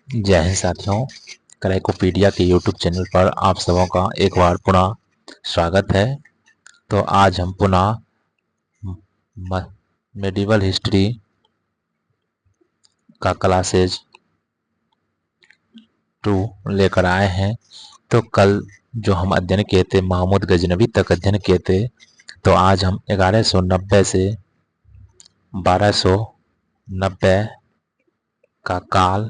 जय हिंद साथियों। क्रैकोपीडिया के यूट्यूब चैनल पर आप सबों का एक बार पुनः स्वागत है। तो आज हम पुनः मेडिवल हिस्ट्री का क्लासेज 2 लेकर आए हैं। तो कल जो हम अध्ययन किए थे महमूद गजनवी तक अध्ययन किए थे, तो आज हम 1190 से 1290 का काल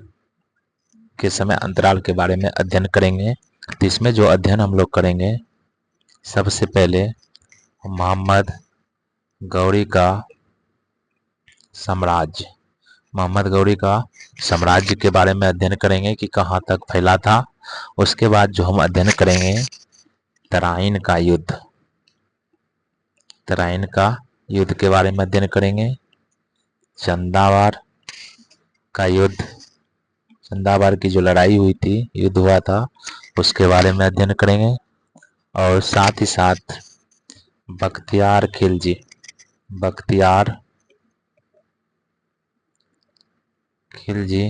के समय अंतराल के बारे में अध्ययन करेंगे। तो इसमें जो अध्ययन हम लोग करेंगे, सबसे पहले मोहम्मद गौरी का साम्राज्य, मोहम्मद गौरी का साम्राज्य के बारे में अध्ययन करेंगे कि कहाँ तक फैला था। उसके बाद जो हम अध्ययन करेंगे तराइन का युद्ध, तराइन का युद्ध के बारे में अध्ययन करेंगे। चंदावार का युद्ध, चंदावार की जो लड़ाई हुई थी, युद्ध हुआ था, उसके बारे में अध्ययन करेंगे। और साथ ही साथ बख्तियार खिलजी, बख्तियार खिलजी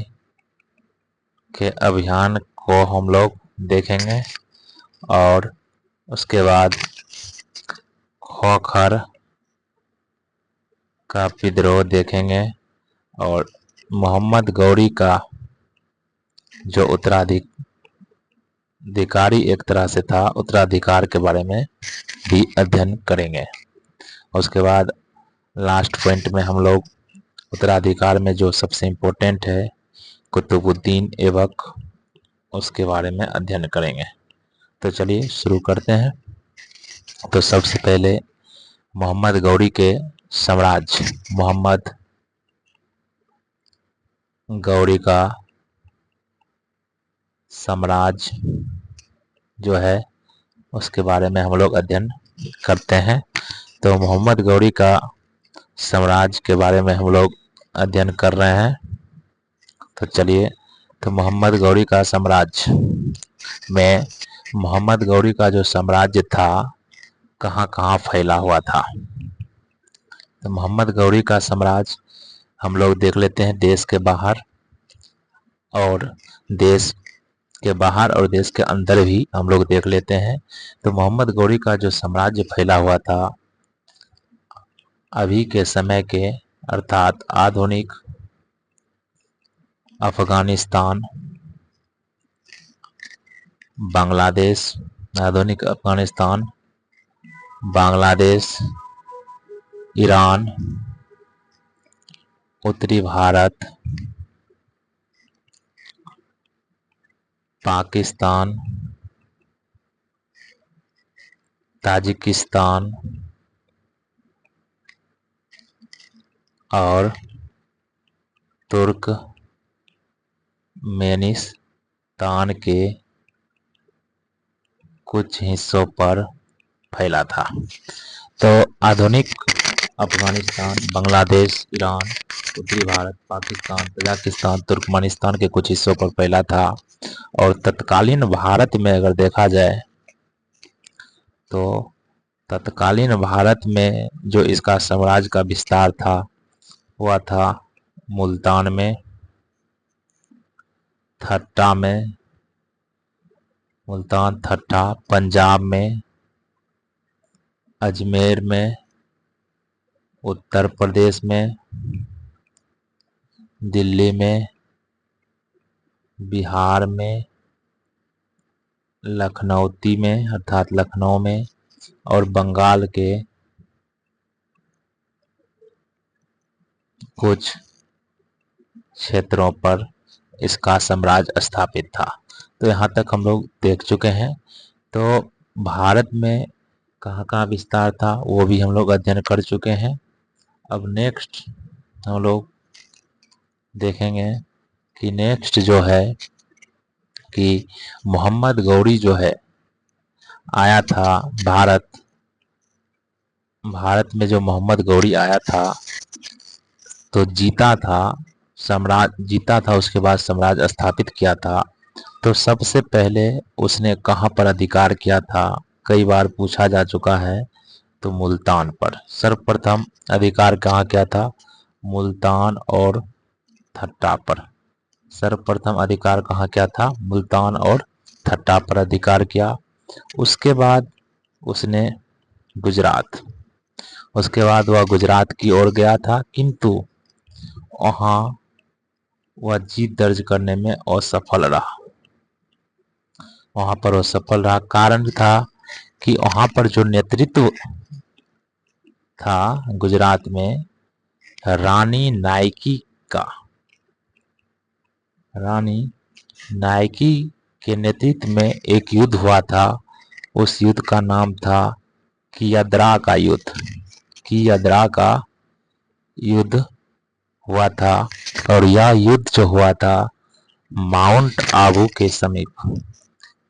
के अभियान को हम लोग देखेंगे। और उसके बाद खोखर का विद्रोह देखेंगे। और मोहम्मद गौरी का जो उत्तराधिकारी एक तरह से था, उत्तराधिकार के बारे में भी अध्ययन करेंगे। उसके बाद लास्ट पॉइंट में हम लोग उत्तराधिकार में जो सबसे इम्पोर्टेंट है कुतुबुद्दीन ऐबक, उसके बारे में अध्ययन करेंगे। तो चलिए शुरू करते हैं। तो सबसे पहले मोहम्मद गौरी के साम्राज्य, मोहम्मद गौरी का साम्राज्य जो है उसके बारे में हम लोग अध्ययन करते हैं। तो मोहम्मद गौरी का साम्राज्य के बारे में हम लोग अध्ययन कर रहे हैं। तो चलिए, तो मोहम्मद गौरी का साम्राज्य में मोहम्मद गौरी का जो साम्राज्य था कहाँ कहाँ फैला हुआ था। तो मोहम्मद गौरी का साम्राज्य हम लोग देख लेते हैं देश के बाहर, और देश के बाहर और देश के अंदर भी हम लोग देख लेते हैं। तो मोहम्मद गौरी का जो साम्राज्य फैला हुआ था अभी के समय के, अर्थात आधुनिक अफगानिस्तान, बांग्लादेश, आधुनिक अफगानिस्तान, बांग्लादेश, ईरान, उत्तरी भारत, पाकिस्तान, ताजिकिस्तान और तुर्कमेनिस्तान के कुछ हिस्सों पर फैला था। तो आधुनिक अफगानिस्तान, बांग्लादेश, ईरान, उत्तरी भारत, पाकिस्तान, तजाकिस्तान, तुर्कमेनिस्तान के कुछ हिस्सों पर फैला था। और तत्कालीन भारत में अगर देखा जाए तो तत्कालीन भारत में जो इसका साम्राज्य का विस्तार था हुआ था मुल्तान में, ठट्टा में, मुल्तान, ठट्टा, पंजाब में, अजमेर में, उत्तर प्रदेश में, दिल्ली में, बिहार में, लखनऊती में अर्थात लखनऊ में, और बंगाल के कुछ क्षेत्रों पर इसका साम्राज्य स्थापित था। तो यहाँ तक हम लोग देख चुके हैं। तो भारत में कहाँ कहाँ विस्तार था वो भी हम लोग अध्ययन कर चुके हैं। अब नेक्स्ट हम लोग देखेंगे कि नेक्स्ट जो है कि मोहम्मद गौरी जो है आया था भारत में जो मोहम्मद गौरी आया था तो जीता था, साम्राज्य जीता था, उसके बाद साम्राज्य स्थापित किया था। तो सबसे पहले उसने कहाँ पर अधिकार किया था, कई बार पूछा जा चुका है। तो मुल्तान पर सर्वप्रथम अधिकार कहाँ किया था, मुल्तान और ठट्टा पर। सर्वप्रथम अधिकार कहाँ किया था? मुल्तान और ठट्टा पर अधिकार किया। उसके बाद उसने गुजरात उसके बाद वह गुजरात की ओर गया था, किंतु वहाँ वह जीत दर्ज करने में असफल रहा। वहाँ पर असफल रहा, कारण था कि वहाँ पर जो नेतृत्व था गुजरात में रानी नायकी का, रानी नायकी के नेतृत्व में एक युद्ध हुआ था। उस युद्ध का नाम था कियद्रा का युद्ध। कियद्रा का युद्ध हुआ था, और यह युद्ध जो हुआ था माउंट आबू के समीप।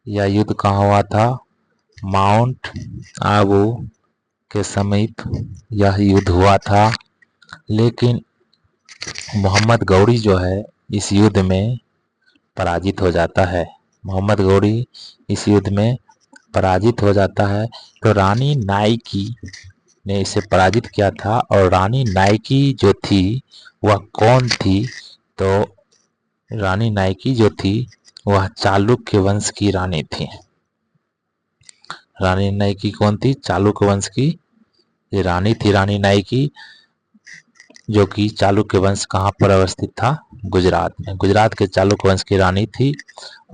यह युद्ध कहाँ हुआ था? माउंट आबू के समीप यह युद्ध हुआ था। लेकिन मोहम्मद गौरी जो है इस युद्ध में पराजित हो जाता है। मोहम्मद गौरी इस युद्ध में पराजित हो जाता है। तो रानी नायकी ने इसे पराजित किया था, और रानी नायकी जो थी वह कौन थी? तो रानी नायकी जो थी वह चालुक्य वंश की रानी थी। रानी नायकी कौन थी? चालुक्य वंश की ये रानी थी, रानी नायकी, जो कि चालुक्य वंश कहाँ पर अवस्थित था? गुजरात में। गुजरात के चालुक्य वंश की रानी थी।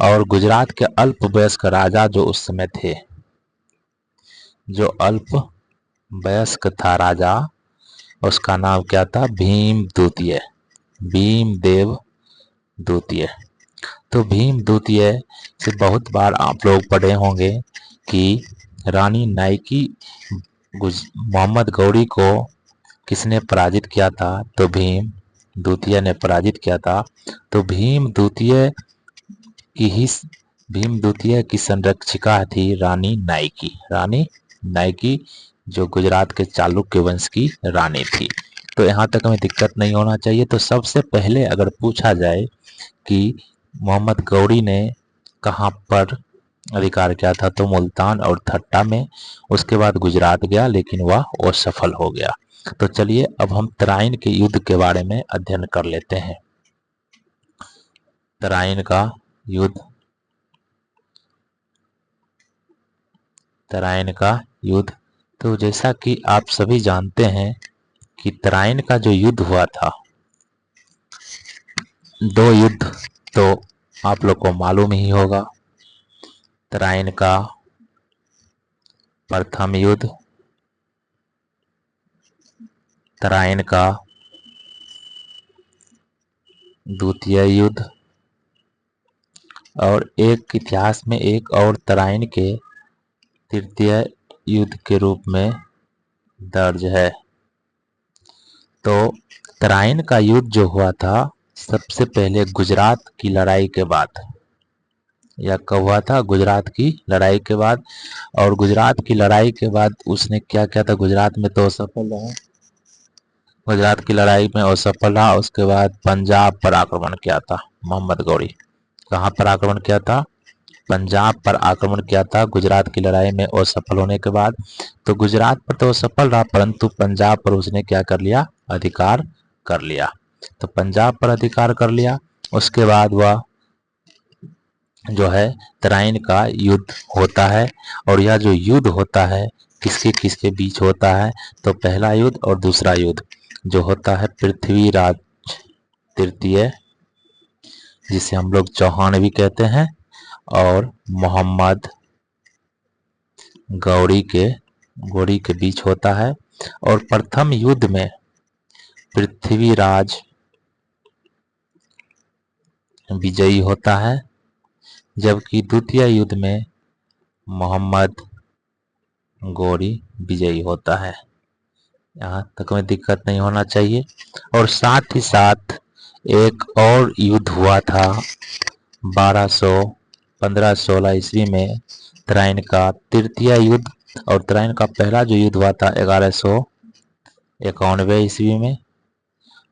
और गुजरात के अल्प वयस्क राजा जो उस समय थे, जो अल्प वयस्क था राजा, उसका नाम क्या था? भीम द्वितीय, भीमदेव द्वितीय। तो भीम द्वितीय से बहुत बार आप लोग पढ़े होंगे कि रानी नायकी मोहम्मद गौरी को किसने पराजित किया था? तो भीम द्वितीय ने पराजित किया था। तो भीम द्वितीय की संरक्षिका थी रानी नायकी। रानी नायकी जो गुजरात के चालुक्य वंश की रानी थी। तो यहाँ तक हमें दिक्कत नहीं होना चाहिए। तो सबसे पहले अगर पूछा जाए कि मोहम्मद गौरी ने कहाँ पर अधिकार किया था, तो मुल्तान और ठट्टा में। उसके बाद गुजरात गया, लेकिन वह असफल हो गया। तो चलिए अब हम तराइन के युद्ध के बारे में अध्ययन कर लेते हैं। तराइन का युद्ध, तराइन का युद्ध। तो जैसा कि आप सभी जानते हैं कि तराइन का जो युद्ध हुआ था, दो युद्ध तो आप लोग को मालूम ही होगा। तराइन का प्रथम युद्ध, तराइन का द्वितीय युद्ध, और एक इतिहास में एक और तराइन के तृतीय युद्ध के रूप में दर्ज है। तो तराइन का युद्ध जो हुआ था सबसे पहले गुजरात की लड़ाई के बाद। यह कब हुआ था? गुजरात की लड़ाई के बाद। और गुजरात की लड़ाई के बाद उसने क्या किया था? गुजरात में तो असफल रहा, गुजरात की लड़ाई में असफल रहा। उसके बाद पंजाब पर आक्रमण किया था मोहम्मद गौरी। कहाँ पर आक्रमण किया था? पंजाब पर आक्रमण किया था गुजरात की लड़ाई में असफल होने के बाद। तो गुजरात पर तो असफल रहा, परंतु पंजाब पर उसने क्या कर लिया? अधिकार कर लिया। तो पंजाब पर अधिकार कर लिया। उसके बाद वह जो है तराइन का युद्ध होता है। और यह जो युद्ध होता है किसके किसके बीच होता है? तो पहला युद्ध और दूसरा युद्ध जो होता है पृथ्वीराज तृतीय, जिसे हम लोग चौहान भी कहते हैं, और मोहम्मद गौरी के बीच होता है। और प्रथम युद्ध में पृथ्वीराज विजयी होता है, जबकि द्वितीय युद्ध में मोहम्मद गौरी विजयी होता है। यहाँ तक में दिक्कत नहीं होना चाहिए। और साथ ही साथ एक और युद्ध हुआ था 1516 ईस्वी में, तराइन का तृतीय युद्ध। और तराइन का पहला जो युद्ध हुआ था 1191 ईस्वी में,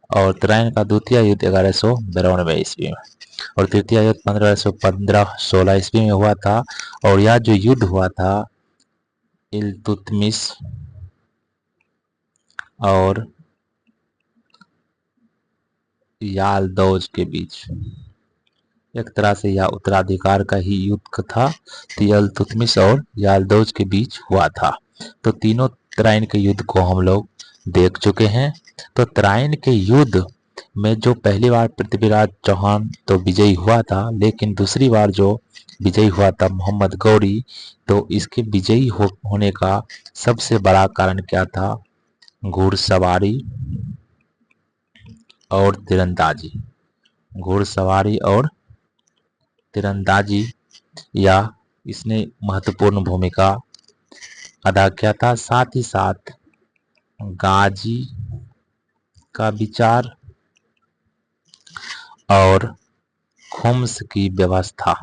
और तराइन का द्वितीय युद्ध 1192 ईस्वी में, और तृतीय युद्ध 1516 ईस्वी में हुआ था। और यह जो युद्ध हुआ था इल्तुतमिश और यालदौज के बीच, एक तरह से यह उत्तराधिकार का ही युद्ध था। इल्तुतमिश और याल्दौज के बीच हुआ था। तो तीनों तराइन के युद्ध को हम लोग देख चुके हैं। तो तराइन के युद्ध में जो पहली बार पृथ्वीराज चौहान तो विजयी हुआ था, लेकिन दूसरी बार जो विजयी हुआ था मोहम्मद गौरी, तो इसके विजयी होने का सबसे बड़ा कारण क्या था? घुड़सवारी और तीरंदाजी। घुड़सवारी और तीरंदाजी या इसने महत्वपूर्ण भूमिका अदा किया था। साथ ही साथ गाजी का विचार और खुम्स की व्यवस्था,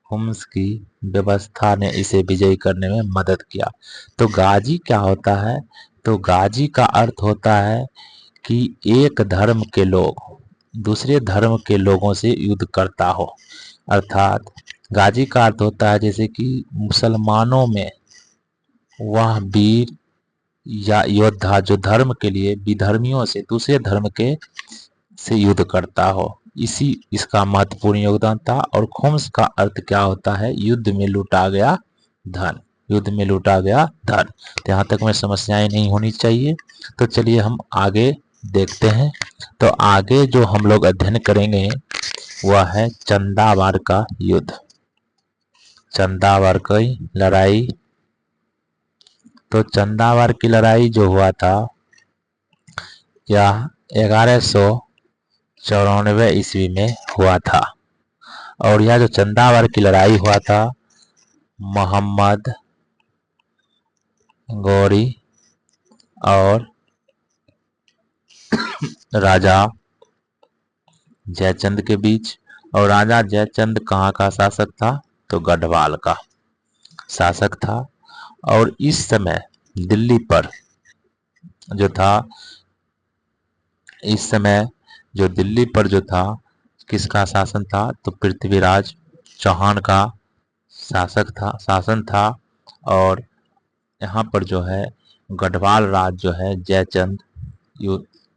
खुम्स की व्यवस्था ने इसे विजयी करने में मदद किया। तो गाजी क्या होता है? तो गाजी का अर्थ होता है कि एक धर्म के लोग दूसरे धर्म के लोगों से युद्ध करता हो। अर्थात गाजी का अर्थ होता है जैसे कि मुसलमानों में वह वीर या योद्धा जो धर्म के लिए विधर्मियों से, दूसरे धर्म के से युद्ध करता हो। इसी इसका महत्वपूर्ण योगदान था। और खुम्स का अर्थ क्या होता है? युद्ध में लूटा गया धन। युद्ध में लूटा गया धन। तो यहाँ तक में समस्याएं नहीं होनी चाहिए। तो चलिए हम आगे देखते हैं। तो आगे जो हम लोग अध्ययन करेंगे वह है चंदावार का युद्ध। चंदावार की लड़ाई। तो चंदावार की लड़ाई जो हुआ था यह 1194 ईस्वी में हुआ था। और यह जो चंदावार की लड़ाई हुआ था मोहम्मद गौरी और राजा जयचंद के बीच। और राजा जयचंद कहाँ का शासक था? तो गढ़वाल का शासक था। और इस समय दिल्ली पर जो था, इस समय जो दिल्ली पर जो था किसका शासन था? तो पृथ्वीराज चौहान का शासन था। और यहाँ पर जो है गढ़वाल राज जो है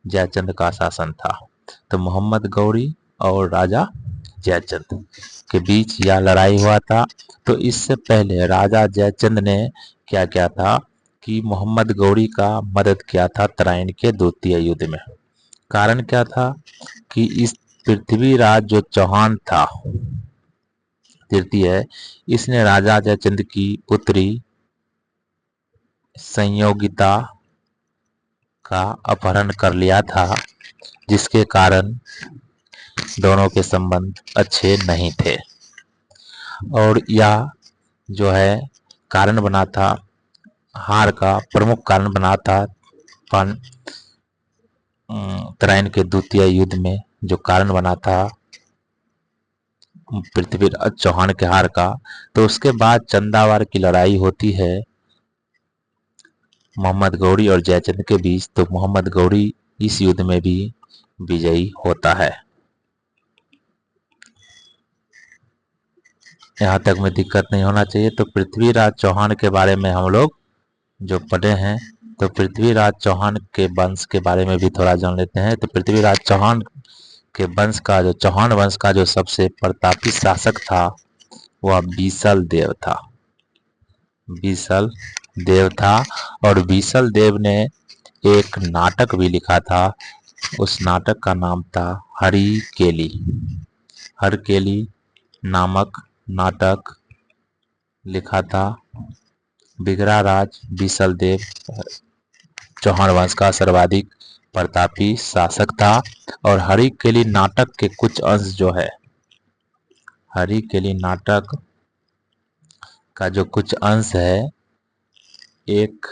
जयचंद का शासन था। तो मोहम्मद गौरी और राजा जयचंद के बीच यह लड़ाई हुआ था। तो इससे पहले राजा जयचंद ने क्या किया था कि मोहम्मद गौरी का मदद किया था तराइन के द्वितीय युद्ध में। कारण क्या था कि इस पृथ्वीराज जो चौहान था तृतीय, इसने राजा जयचंद की पुत्री संयोगिता का अपहरण कर लिया था, जिसके कारण दोनों के संबंध अच्छे नहीं थे। और यह जो है कारण बना था, हार का प्रमुख कारण बना था तराइन के द्वितीय युद्ध में जो कारण बना था पृथ्वीराज चौहान के हार का। तो उसके बाद चंदावार की लड़ाई होती है मोहम्मद गौरी और जयचंद के बीच। तो मोहम्मद गौरी इस युद्ध में भी विजयी होता है। यहाँ तक में दिक्कत नहीं होना चाहिए। तो पृथ्वीराज चौहान के बारे में हम लोग जो पढ़े हैं, तो पृथ्वीराज चौहान के वंश के बारे में भी थोड़ा जान लेते हैं। तो पृथ्वीराज चौहान के वंश का जो चौहान वंश का जो सबसे प्रतापी शासक था वह बीसल देव था। बीसल देव था। और बीसल देव ने एक नाटक भी लिखा था। उस नाटक का नाम था हरिकेली। हरकेली नामक नाटक लिखा था। बिगड़ा राज बीसल देव चौहान वंश का सर्वाधिक प्रतापी शासक था। और हरिकेली नाटक के कुछ अंश जो है, हरिकेली नाटक का जो कुछ अंश है एक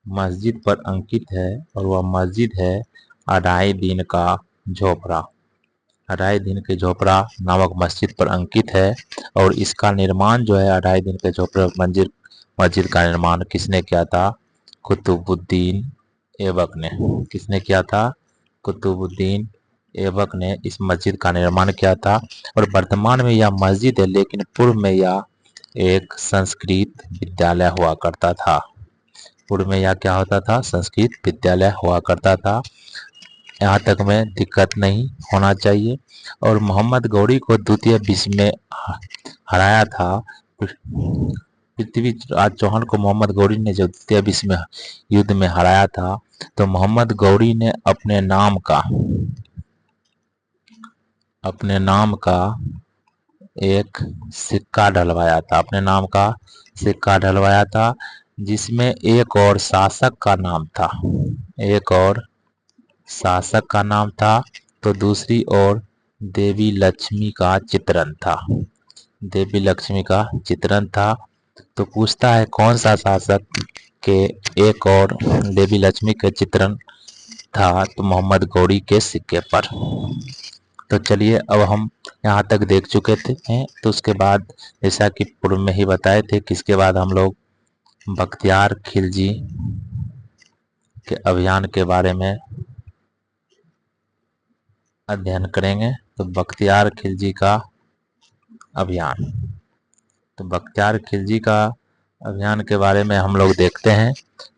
मस्जिद पर अंकित है। और वह मस्जिद है अढ़ाई दिन का झोपड़ा। अढ़ाई दिन के झोपड़ा नामक मस्जिद पर अंकित है। और इसका निर्माण जो है अढ़ाई दिन के झोपड़ा मस्जिद का निर्माण किसने किया था? कुतुबुद्दीन ऐबक ने। किसने किया था? कुतुबुद्दीन ऐबक ने इस मस्जिद का निर्माण किया था। और वर्तमान में यह मस्जिद है, लेकिन पूर्व में यह एक संस्कृत विद्यालय हुआ करता था। पूर्व में यह क्या होता था? संस्कृत विद्यालय हुआ करता था। यहाँ तक में दिक्कत नहीं होना चाहिए। और मोहम्मद गौरी को द्वितीय विश्व में हराया था। पृथ्वीराज चौहान को मोहम्मद गौरी ने जब द्वितीय विश्व में युद्ध में हराया था, तो मोहम्मद गौरी ने अपने नाम का एक सिक्का ढलवाया था, अपने नाम का सिक्का ढलवाया था, जिसमें एक और शासक का नाम था, तो दूसरी ओर देवी लक्ष्मी का चित्रण था। तो पूछता है कौन सा शासक के एक और देवी लक्ष्मी के चित्रण था, तो मोहम्मद गौरी के सिक्के पर। तो चलिए, अब हम यहाँ तक देख चुके हैं। तो उसके बाद जैसा कि पूर्व में ही बताए थे कि इसके बाद हम लोग बख्तियार खिलजी के अभियान के बारे में अध्ययन करेंगे। तो बख्तियार खिलजी का अभियान, तो बख्तियार खिलजी का अभियान के बारे में हम लोग देखते हैं।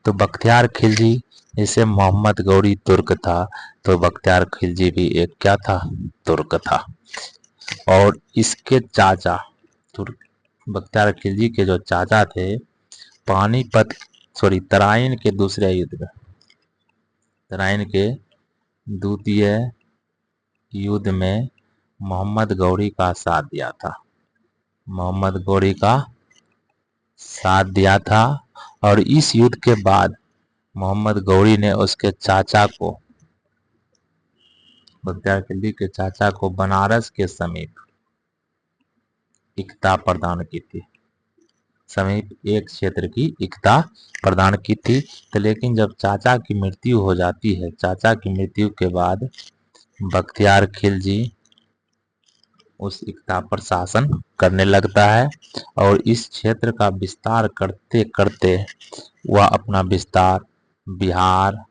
तो बख्तियार खिलजी, जैसे मोहम्मद गौरी तुर्क था, तो बख्तियार खिलजी भी एक क्या था, तुर्क था। और इसके चाचा, बख्तियार खिलजी के जो चाचा थे, तराइन के दूसरे युद्ध में, तराइन के द्वितीय युद्ध में मोहम्मद गौरी का साथ दिया था। और इस युद्ध के बाद मोहम्मद गौरी ने उसके चाचा को, बख्तियार खिलजी के चाचा को बनारस के समीप एकता प्रदान की थी, एक क्षेत्र की एकता प्रदान की थी। तो लेकिन जब चाचा की मृत्यु हो जाती है, चाचा की मृत्यु के बाद बख्तियार खिलजी उस एकता पर शासन करने लगता है। और इस क्षेत्र का विस्तार करते करते वह अपना विस्तार बिहार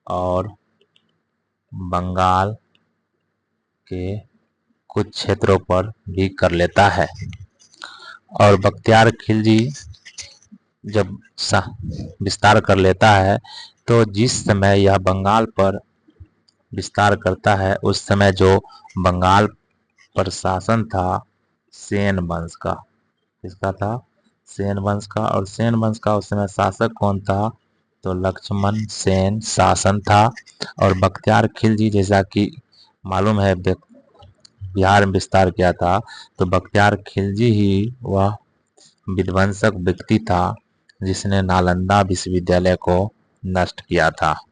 और बंगाल के कुछ क्षेत्रों पर भी कर लेता है। और बख्तियार खिलजी जब विस्तार कर लेता है, तो जिस समय यह बंगाल पर विस्तार करता है, उस समय जो बंगाल पर शासन था सेन वंश का, किसका था, सेन वंश का। और सेन वंश का उस समय शासक कौन था, तो लक्ष्मण सेन शासन था। और बख्तियार खिलजी, जैसा कि मालूम है, बिहार में विस्तार किया था, तो बख्तियार खिलजी ही वह विध्वंसक व्यक्ति था जिसने नालंदा विश्वविद्यालय को नष्ट किया था।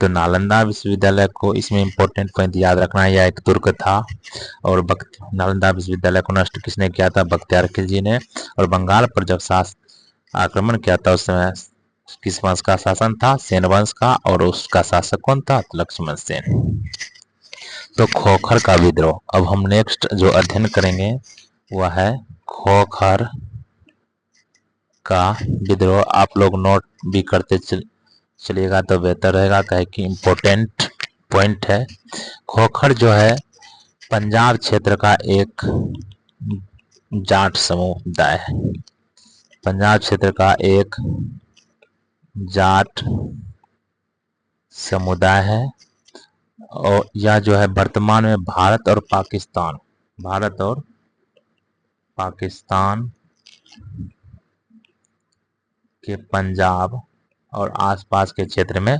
तो नालंदा विश्वविद्यालय को, इसमें इंपॉर्टेंट पॉइंट याद रखना, यह एक तुर्क था। और नालंदा विश्वविद्यालय को नष्ट किसने किया था, बख्तियार खिलजी ने। और बंगाल पर जब आक्रमण किया था, उस समय किस वंश का शासन था, सेन वंश का। और उसका शासक कौन था, लक्ष्मण सेन। तो खोखर का विद्रोह, अब हम नेक्स्ट जो अध्ययन करेंगे वह है खोखर का विद्रोह। आप लोग नोट भी करते चलिएगा तो बेहतर रहेगा, कहे कि इम्पोर्टेंट पॉइंट है। खोखर जो है पंजाब क्षेत्र का एक जाट समुदाय है, पंजाब क्षेत्र का एक जाट समुदाय है। और यह जो है वर्तमान में भारत और पाकिस्तान के पंजाब और आसपास के क्षेत्र में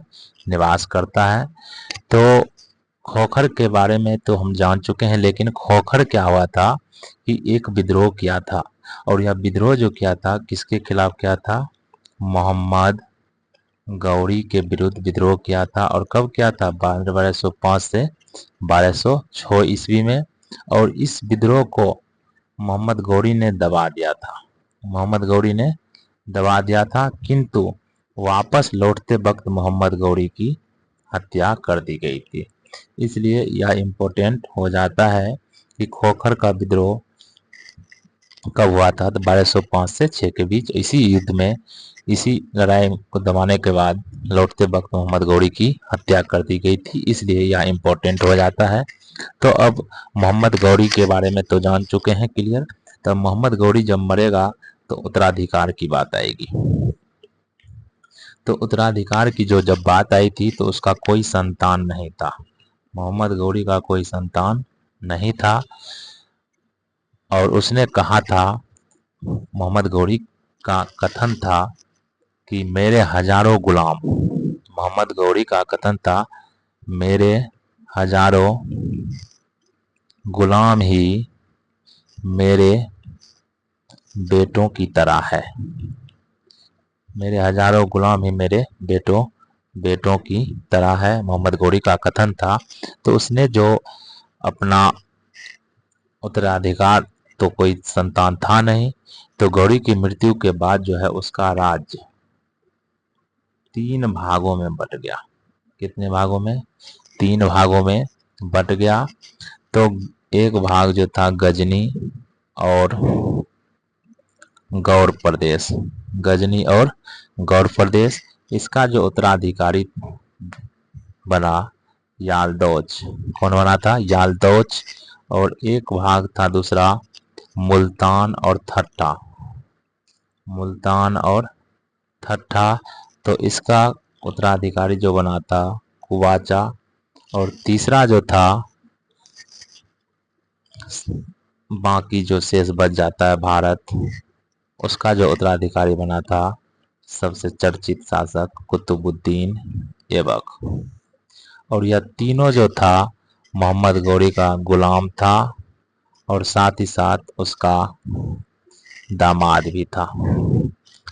निवास करता है। तो खोखर के बारे में तो हम जान चुके हैं, लेकिन खोखर क्या हुआ था कि एक विद्रोह किया था। और यह विद्रोह जो किया था, किसके खिलाफ किया था, मोहम्मद गौरी के विरुद्ध विद्रोह किया था। और कब किया था, 1205 से 1206 ईस्वी में। और इस विद्रोह को मोहम्मद गौरी ने दबा दिया था, किंतु वापस लौटते वक्त मोहम्मद गौरी की हत्या कर दी गई थी। इसलिए यह इम्पोर्टेंट हो जाता है कि खोखर का विद्रोह कब हुआ था, तो 1205 से 6 के बीच। इसी युद्ध में, इसी लड़ाई को दबाने के बाद लौटते वक्त मोहम्मद गौरी की हत्या कर दी गई थी, इसलिए यह इम्पोर्टेंट हो जाता है। तो अब मोहम्मद गौरी के बारे में तो जान चुके हैं क्लियर। तो मोहम्मद गौरी जब मरेगा तो उत्तराधिकार की बात आएगी। तो उत्तराधिकार की जो जब बात आई थी तो उसका कोई संतान नहीं था, मोहम्मद गौरी का कोई संतान नहीं था। और उसने कहा था, मोहम्मद गौरी का कथन था कि मेरे हजारों गुलाम, मोहम्मद गौरी का कथन था मेरे हजारों गुलाम ही मेरे बेटों की तरह है, मेरे हजारों गुलाम ही मेरे बेटों की तरह है, मोहम्मद गौरी का कथन था। तो उसने जो अपना उत्तराधिकार, तो कोई संतान था नहीं, तो गौरी की मृत्यु के बाद जो है उसका राज्य 3 भागों में बट गया। कितने भागों में? 3 भागों में बट गया। तो एक भाग जो था गजनी और गौर प्रदेश, गजनी और गौर प्रदेश, इसका जो उत्तराधिकारी बना यालदौज। कौन बना था? यालदौज। और एक भाग था दूसरा मुल्तान और ठट्ठा, मुल्तान और ठट्ठा। तो इसका उत्तराधिकारी जो बना था कुवाचा। और तीसरा जो था, बाकी जो शेष बच जाता है भारत, उसका जो उत्तराधिकारी बना था सबसे चर्चित शासक कुतुबुद्दीन ऐबक। और यह तीनों जो था मोहम्मद गौरी का गुलाम था और साथ ही साथ उसका दामाद भी था।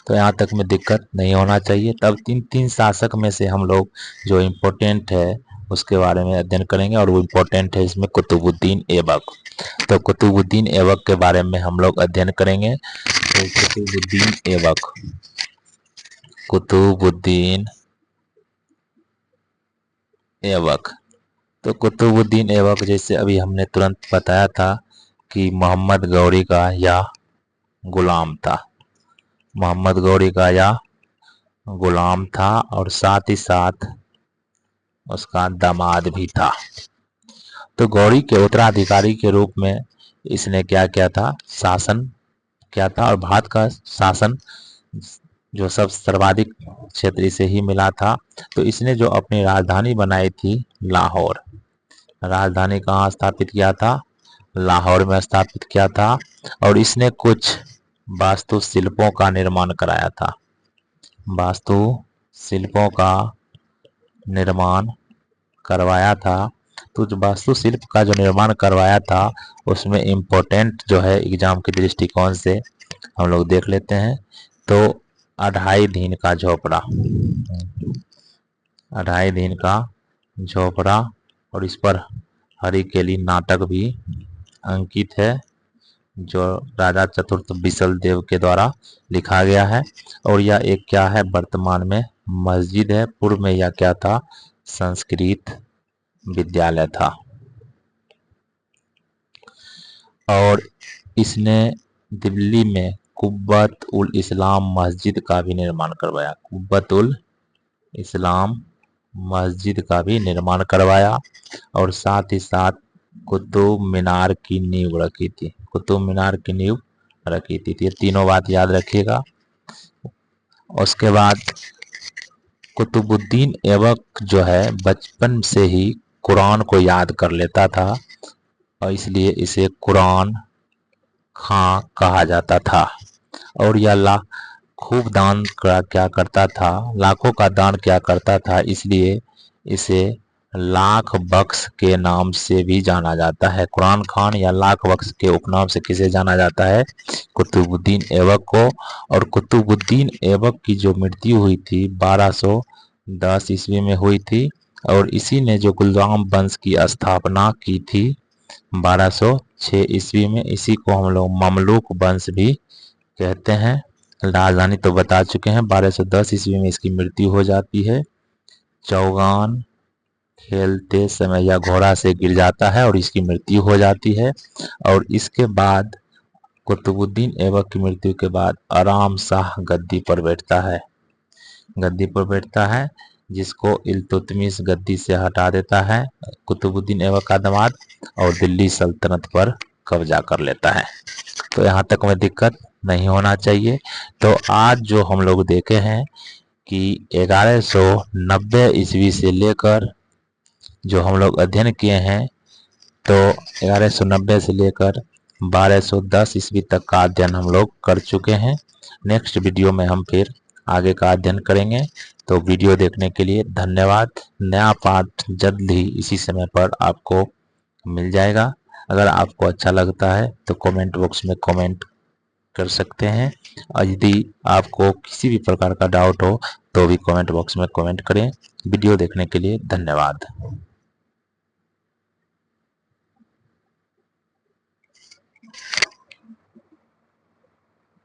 तो यहाँ तक में दिक्कत नहीं होना चाहिए। तब 3 शासक में से हम लोग जो इम्पोर्टेंट है उसके बारे में अध्ययन करेंगे, और वो इम्पोर्टेंट है इसमें कुतुबुद्दीन ऐबक। तो कुतुबुद्दीन ऐबक के बारे में हम लोग अध्ययन करेंगे। तो कुतुबुद्दीन ऐबक, कुतुबुद्दीन ऐबक। तो कुतुबुद्दीन ऐबक जैसे अभी हमने तुरंत बताया था कि मोहम्मद गौरी का यह गुलाम था, मोहम्मद गौरी का यह गुलाम था और साथ ही साथ उसका दामाद भी था। तो गौरी के उत्तराधिकारी के रूप में इसने क्या किया था? शासन किया था। और भारत का शासन जो सब सर्वाधिक क्षेत्र से ही मिला था। तो इसने जो अपनी राजधानी बनाई थी लाहौर, राजधानी कहाँ स्थापित किया था? लाहौर में स्थापित किया था। और इसने कुछ वास्तु शिल्पों का निर्माण कराया था, वास्तु शिल्पों का निर्माण करवाया था। तो जो वास्तुशिल्प का जो निर्माण करवाया था उसमें इम्पोर्टेंट जो है एग्जाम के दृष्टिकोण से हम लोग देख लेते हैं। तो 2.5 दिन का झोपड़ा, 2.5 दिन का झोपड़ा, और इस पर हरिकेली नाटक भी अंकित है जो राजा चतुर्थ बिसल देव के द्वारा लिखा गया है। और यह एक क्या है? वर्तमान में मस्जिद है। पूर्व में यह क्या था? संस्कृत विद्यालय था। और इसने दिल्ली में कुब्बत उल इस्लाम मस्जिद का भी निर्माण करवाया, कुब्बत उल इस्लाम मस्जिद का भी निर्माण करवाया। और साथ ही साथ कुतुब मीनार की नींव रखी थी, कुतुब मीनार की नींव रखी थी। ये तीनों बात याद रखिएगा। उसके बाद कुतुबुद्दीन ऐबक जो है बचपन से ही कुरान को याद कर लेता था और इसलिए इसे कुरान खां कहा जाता था। और यह खूब दान क्या करता था, लाखों का दान क्या करता था, इसलिए इसे लाख बख्श के नाम से भी जाना जाता है। कुरान खान या लाख बख्श के उपनाम से किसे जाना जाता है? कुतुबुद्दीन ऐबक को। और कुतुबुद्दीन ऐबक की जो मृत्यु हुई थी 1210 ईस्वी में हुई थी। और इसी ने जो गुलाम वंश की स्थापना की थी 1206 ईस्वी में, इसी को हम लोग ममलूक वंश भी कहते हैं। राजधानी तो बता चुके हैं, 1210 ईस्वी में इसकी मृत्यु हो जाती है। चौगान खेलते समय यह घोड़ा से गिर जाता है और इसकी मृत्यु हो जाती है। और इसके बाद कुतुबुद्दीन ऐबक की मृत्यु के बाद आराम शाह गद्दी पर बैठता है, गद्दी पर बैठता है, जिसको इल्तुतमिश गद्दी से हटा देता है, कुतुबुद्दीन ऐबक का दामाद, और दिल्ली सल्तनत पर कब्जा कर लेता है। तो यहाँ तक में दिक्कत नहीं होना चाहिए। तो आज जो हम लोग देखे हैं कि 1190 ईस्वी से लेकर जो हम लोग अध्ययन किए हैं, तो 1190 से लेकर 1210 ईस्वी तक का अध्ययन हम लोग कर चुके हैं। नेक्स्ट वीडियो में हम फिर आगे का अध्ययन करेंगे। तो वीडियो देखने के लिए धन्यवाद। नया पाठ जल्द ही इसी समय पर आपको मिल जाएगा। अगर आपको अच्छा लगता है तो कमेंट बॉक्स में कमेंट कर सकते हैं, और यदि आपको किसी भी प्रकार का डाउट हो तो भी कमेंट बॉक्स में कमेंट करें। वीडियो देखने के लिए धन्यवाद।